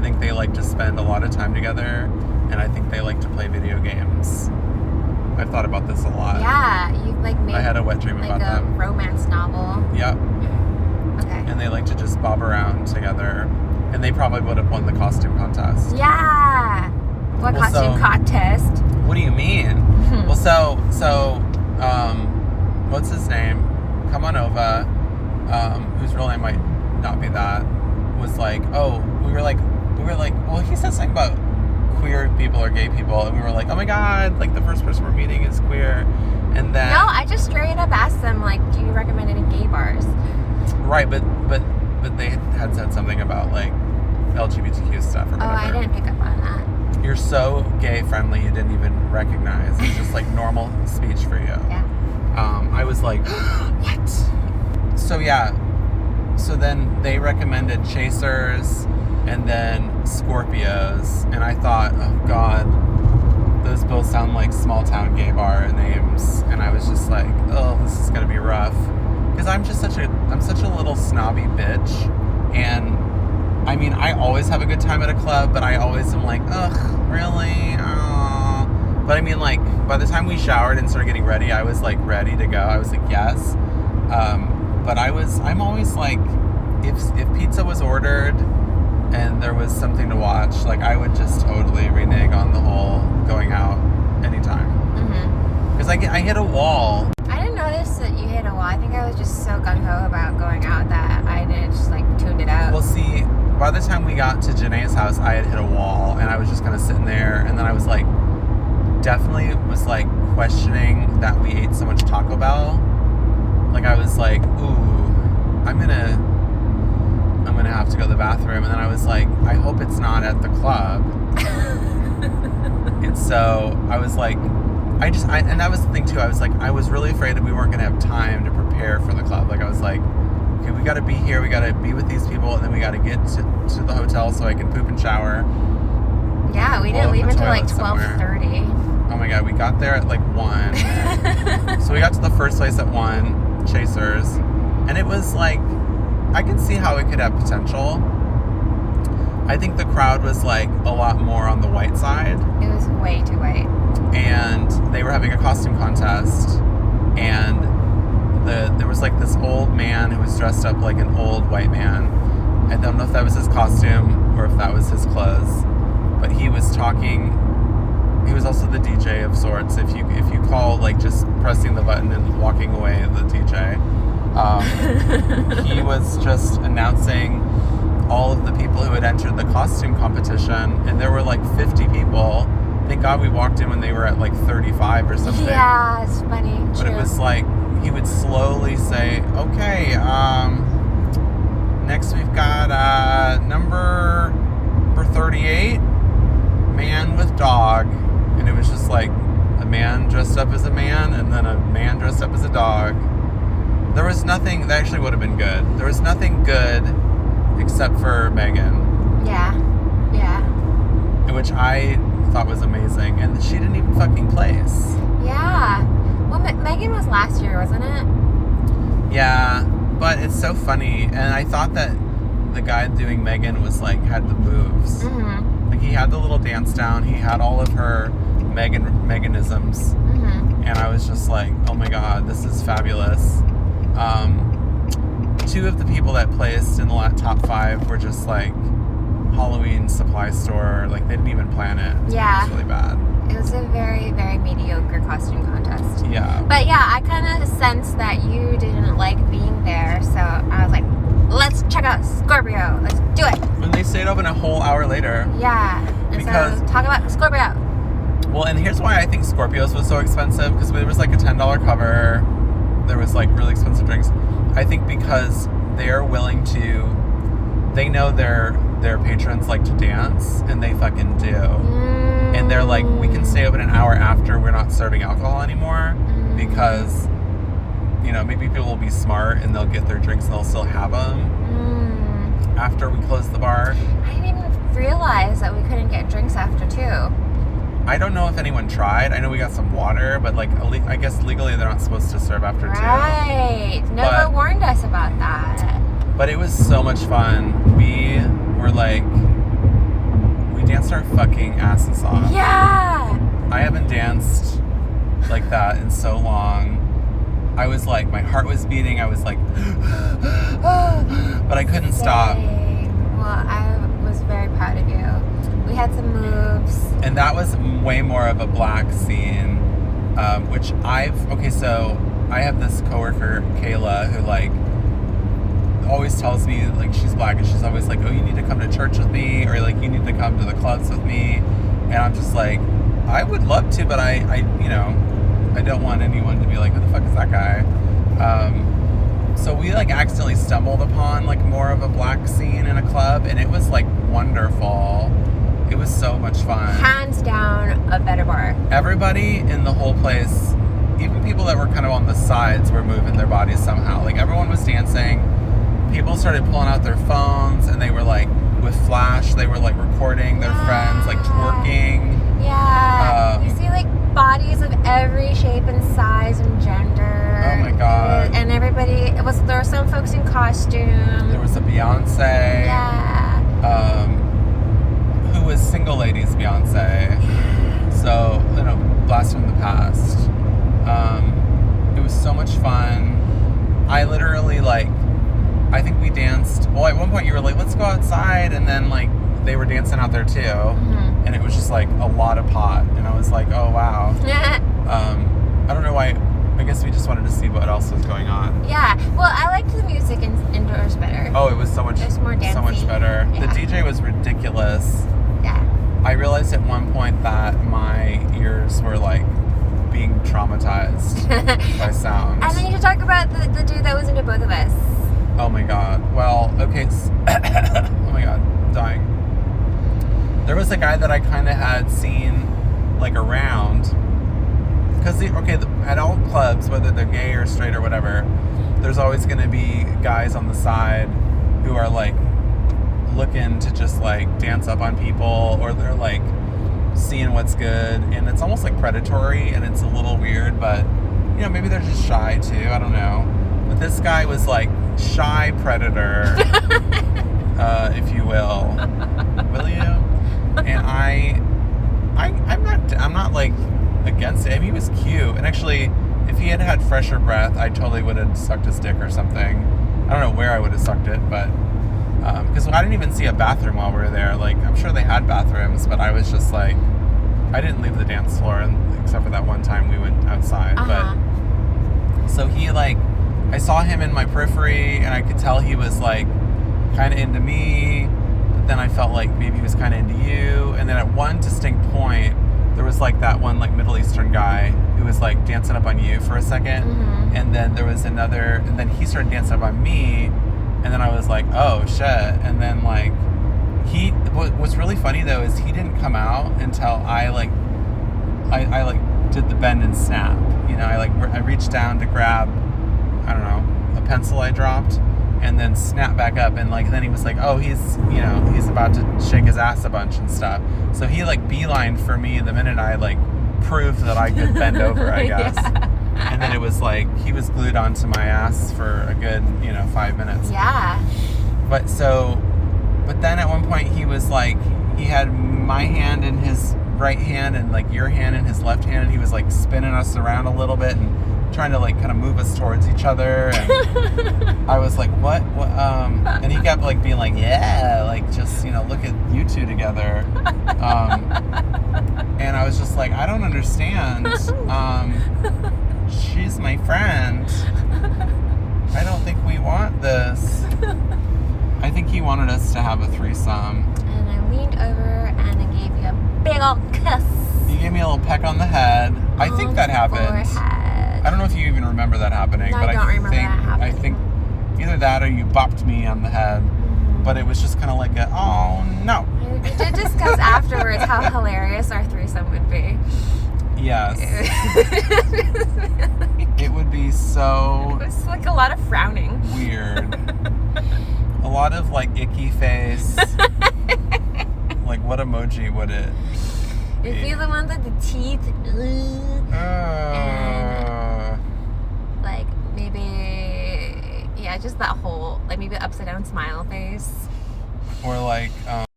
think they like to spend a lot of time together, and I think they like to play video games. I've thought about this a lot. Yeah, you like made I had a wet dream about them. Like a romance novel. Yep. Okay. And they like to just bob around together. And they probably would have won the costume contest. Yeah. What costume contest? What do you mean? Well, so, what's his name? Come on over. Whose real name might not be that. Was like, we were like, well, he said something about queer people or gay people, and we were like, oh my god, like the first person we're meeting is queer, and then no, I just straight up asked them like, do you recommend any gay bars? Right, but they had said something about like LGBTQ stuff or whatever. Oh, I didn't pick up on that. You're so gay friendly, you didn't even recognize. It's just like normal speech for you. Yeah. I was like, what? So yeah. So then they recommended Chasers and then Scorpios, and I thought, oh god, those both sound like small town gay bar names, and I was just like, oh, this is gonna be rough, because I'm such a little snobby bitch, and I mean, I always have a good time at a club, but I always am like, ugh, really? Oh. But I mean, like, by the time we showered and started getting ready, I was like ready to go. I was like, yes. But I'm always like, if pizza was ordered and there was something to watch, like I would just totally renege on the whole going out anytime. Because I hit a wall. I didn't notice that you hit a wall. I think I was just so gung-ho about going out that I didn't just like tuned it out. Well, see, by the time we got to Janae's house, I had hit a wall, and I was just kind of sitting there, and then I was like, definitely was like questioning that we ate so much Taco Bell. Like I was like, ooh, I'm gonna have to go to the bathroom, and then I was like, I hope it's not at the club. And so I was like, and that was the thing too, I was like, I was really afraid that we weren't gonna have time to prepare for the club. Like I was like, okay, we gotta be here, we gotta be with these people, and then we gotta get to the hotel so I can poop and shower. Yeah, we didn't leave until like 12:30. Oh my god, we got there at like 1. So we got to the first place at 1, Chasers, and it was like, I can see how it could have potential. I think the crowd was like a lot more on the white side. It was way too white. And they were having a costume contest, and there was like this old man who was dressed up like an old white man. I don't know if that was his costume or if that was his clothes, but he was talking. He was also the DJ of sorts. If you call like just pressing the button and walking away the DJ, he was just announcing all of the people who had entered the costume competition, and there were like 50 people. Thank God we walked in when they were at like 35 or something. Yeah, it's funny. But True. it was like, he would slowly say, okay, next we've got number 38, man with dog. And it was just like a man dressed up as a man and then a man dressed up as a dog. There was nothing, that actually would have been good. There was nothing good except for Megan. Yeah. Which I thought was amazing. And she didn't even fucking place. Yeah. Well, Megan was last year, wasn't it? Yeah, but it's so funny. And I thought that the guy doing Megan was like, had the moves. Mm-hmm. Like he had the little dance down. He had all of her Meganisms. Mm-hmm. And I was just like, oh my god, this is fabulous. 2 of the people that placed in the top 5 were just like Halloween supply store. Like they didn't even plan it. Yeah. It was really bad. It was a very, very mediocre costume contest. Yeah. But yeah, I kind of sensed that you didn't like being there, so I was like, let's check out Scorpio. Let's do it. When they stayed open a whole hour later. Yeah. And because, so talk about Scorpio. Well, and here's why I think Scorpios was so expensive, because there was like a $10 cover. There was like really expensive drinks. I think because they're willing to, they know their patrons like to dance, and they fucking do. And they're like, we can stay open an hour after we're not serving alcohol anymore, because, you know, maybe people will be smart and they'll get their drinks and they'll still have them after we close the bar. I didn't even realize that we couldn't get drinks after 2. I don't know if anyone tried. I know we got some water, but like, I guess legally they're not supposed to serve after 2. Right. Never warned us about that. But it was so much fun. We were like fucking asses off. Yeah. I haven't danced like that in so long. I was like, my heart was beating. I was like, but I couldn't stop. Same. Well, I was very proud of you. We had some moves. And that was way more of a black scene, which so I have this coworker, Kayla, who like always tells me like she's black and she's always like, oh, you need to come to church with me, or like you need to come to the clubs with me. And I'm just like, I would love to, but I don't want anyone to be like, who the fuck is that guy? So we like accidentally stumbled upon like more of a black scene in a club, and it was like wonderful. It was so much fun. Hands down, a better bar. Everybody in the whole place, even people that were kind of on the sides, were moving their bodies somehow. Like everyone was dancing. People started pulling out their phones, and they were like, with flash, they were like recording their friends like twerking. Yeah. You see like bodies of every shape and size and gender. Oh my god. And everybody, there were some folks in costume. There was a Beyonce. Yeah. Who was Single Ladies Beyonce. So, blast from the past. It was so much fun. I literally I think we danced. Well, at one point you were like, let's go outside, and then like they were dancing out there too, and it was just like a lot of pot, and I was like, oh wow. I don't know why. I guess we just wanted to see what else was going on. Yeah. Well, I liked the music indoors better. Oh, it was so much. It was more dancey. So much better. Yeah. The DJ was ridiculous. Yeah. I realized at one point that my ears were like being traumatized by sound. And then you should talk about the dude that was into both of us. Oh my god. Well, okay. Oh my god. I'm dying. There was a guy that I kind of had seen like around. Because, at all clubs, whether they're gay or straight or whatever, there's always going to be guys on the side who are like looking to just like dance up on people, or they're like seeing what's good, and it's almost like predatory, and it's a little weird, but maybe they're just shy too. I don't know. But this guy was like shy predator, if you will. Will you? And I'm not like against it. I mean, he was cute, and actually, if he had had fresher breath, I totally would have sucked his dick or something. I don't know where I would have sucked it, but because I didn't even see a bathroom while we were there. Like, I'm sure they had bathrooms, but I was just like, I didn't leave the dance floor, except for that one time we went outside. But so he I saw him in my periphery, and I could tell he was like kind of into me, but then I felt like maybe he was kind of into you, and then at one distinct point, there was like that one like Middle Eastern guy who was like dancing up on you for a second, and then there was another, and then he started dancing up on me, and then I was like, oh shit. And then like what's really funny though is he didn't come out until I did the bend and snap. I reached down to grab, I don't know, a pencil I dropped, and then snap back up, and then he was like, oh, he's about to shake his ass a bunch and stuff. So he beelined for me the minute I proved that I could bend over, I guess. Yeah. And then it was he was glued onto my ass for a good 5 minutes. Yeah. But then at one point he was he had my hand in his right hand and your hand in his left hand, and he was spinning us around a little bit and trying to kind of move us towards each other, and I was like, what and he kept being like, yeah, just look at you two together, and I was just like, I don't understand, she's my friend, I don't think we want this. I think he wanted us to have a threesome, and I leaned over and I gave you a big old kiss. You gave me a little peck on the head. I think that happened. Forehead. I don't know if you even remember that happening, No, but I don't remember that happening. I think either that or you bopped me on the head, but it was just kind of like a, oh no. We did discuss afterwards how hilarious our threesome would be. Yes. It would be so. It was a lot of frowning. Weird. A lot of icky face. What emoji would it? It'd be the one with the teeth. And maybe, yeah, just that whole, maybe upside down smile face. Or